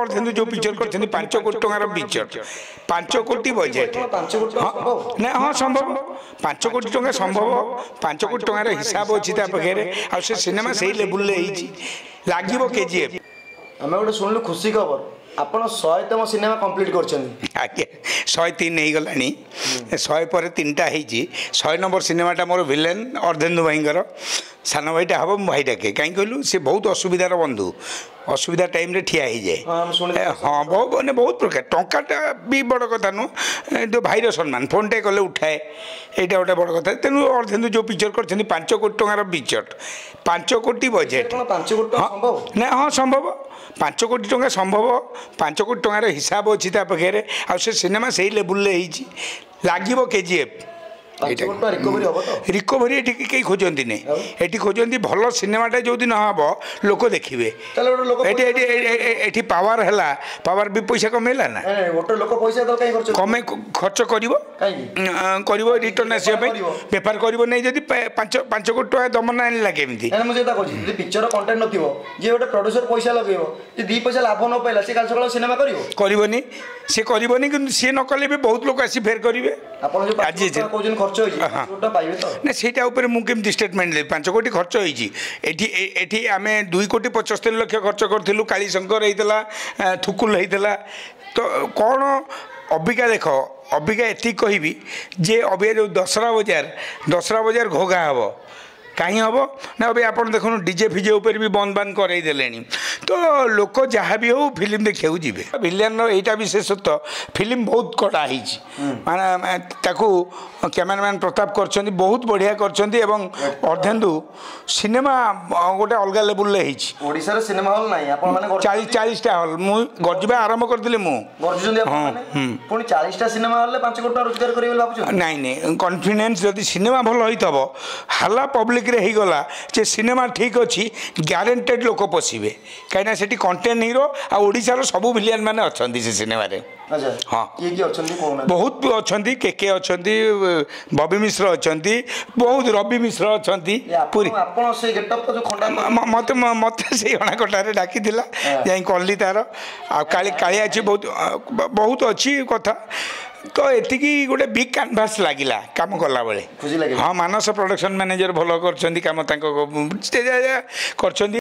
अर्धेन्दु जो पिक्चर करछन्ती 5 कोटी टंकार पिक्चर 5 कोटी बजेट ना हाँ संभव 5 कोटी टंका संभव 5 कोटी टंकार हिसाब अच्छी पाखे आ से सिनेमा से लेवल लगे केजीएफ आम गोटे शुणु खुशी खबर आपण 100तम सिनेमा कंप्लीट करछन्ती आज्ञा 103 नहीं गलानी 100 पर 3टा होईची 100 नंबर सिनेमाटा मोर विलेन अर्धेन्दु भाईंकर सान भाईटा हम भाई डाके कहीं कहलु से बहुत असुविधार बंधु असुविधा टाइम रे ठिया ही जाए हाँ बहुत मैंने बहुत प्रकार टंकाटा भी बड़ कथा नु तो भाईर सम्मान फोन टे कले उठाए यहाँ गोटे बड़ कथा तेणु अर्धेन्दु जो पिक्चर कर 5 कोटी टंकार पिक्चर 5 कोटी बजेट 5 कोटी संभव ना हाँ संभव 5 कोटी टंका संभव 5 कोटी टंकार हिसाब अच्छी पाखे आ से सिनेमा से लेवल लगे केजीएफ रिकवरी कई खोजती नहीं ये खोजती भल सिनेमाटा जो दिन हम लोक देखिए ये पावर है पावर भी पैसा कमेला ना कमे खर्च कर रिटर्न आसपा बेपार कर नहीं जब 5 कोटी टका दमन आनला केमी पिक्चर कंटेंट नथिबो जे गोटे प्रोड्यूसर पैसा लगेबो जे 2 पैसा लाभ न पाइला से काल सकाळ सिनेमा करबोनी से करबोनी कि से न कले भी बहुत लोग आसी फेर करिवे आपण जो आज कोजन खर्च होई ओटा पाइबे तो ना सेटा ऊपर मु केम स्टेटमेंट ले 5 कोटी खर्च होई एठी आमे 2 कोटी 75 लाख खर्च करथिलु काली शंकर हेतला थुकुल हेतला तो कौन अबिका देख अबिका एति कहबी जे अबिका जो दसरा बजार घोगा हबो कहीं हम ना अभी आप देखो डीजे फिजे ऊपर भी बंद बांध करदे तो लोक जहाँ भी हो फिल्म देखा जी विलियन यहाँ विशेषत्व फिल्म बहुत कड़ा माने कैमरामैन प्रताप कर बहुत बढ़िया कर अर्धेन्दु सिनेमा गोटे अलग लेवल सिनेमा हॉल नहीं 40 हॉल मुझे आरंभ करी पुणी 40 सिनेमा हॉल 5 कोटी रोजगार कर नहीं कॉन्फिडेंस जदि सिनेमा भल होइतबो हाला पब्लिक रे गला जे सिनेमा ठीक अच्छी ग्यारंटेड लोक पशिबे कहीं से कंटेंट हीरो आ ओडिसा रो सब विलियन माने अछंती से सिनेमा रे हाँ बहुत अच्छी के अच्छी बबी मिश्र अच्छी बहुत रवि मिश्र अच्छी पूरी मत मत से अणाकटारे डाकी जा कली तार काली अच्छी बहुत अच्छी कथा तो एतिकी गोटे बिग कैनभास लगिला काम कला बेले हाँ मानस प्रोडक्शन मैनेजर भल कर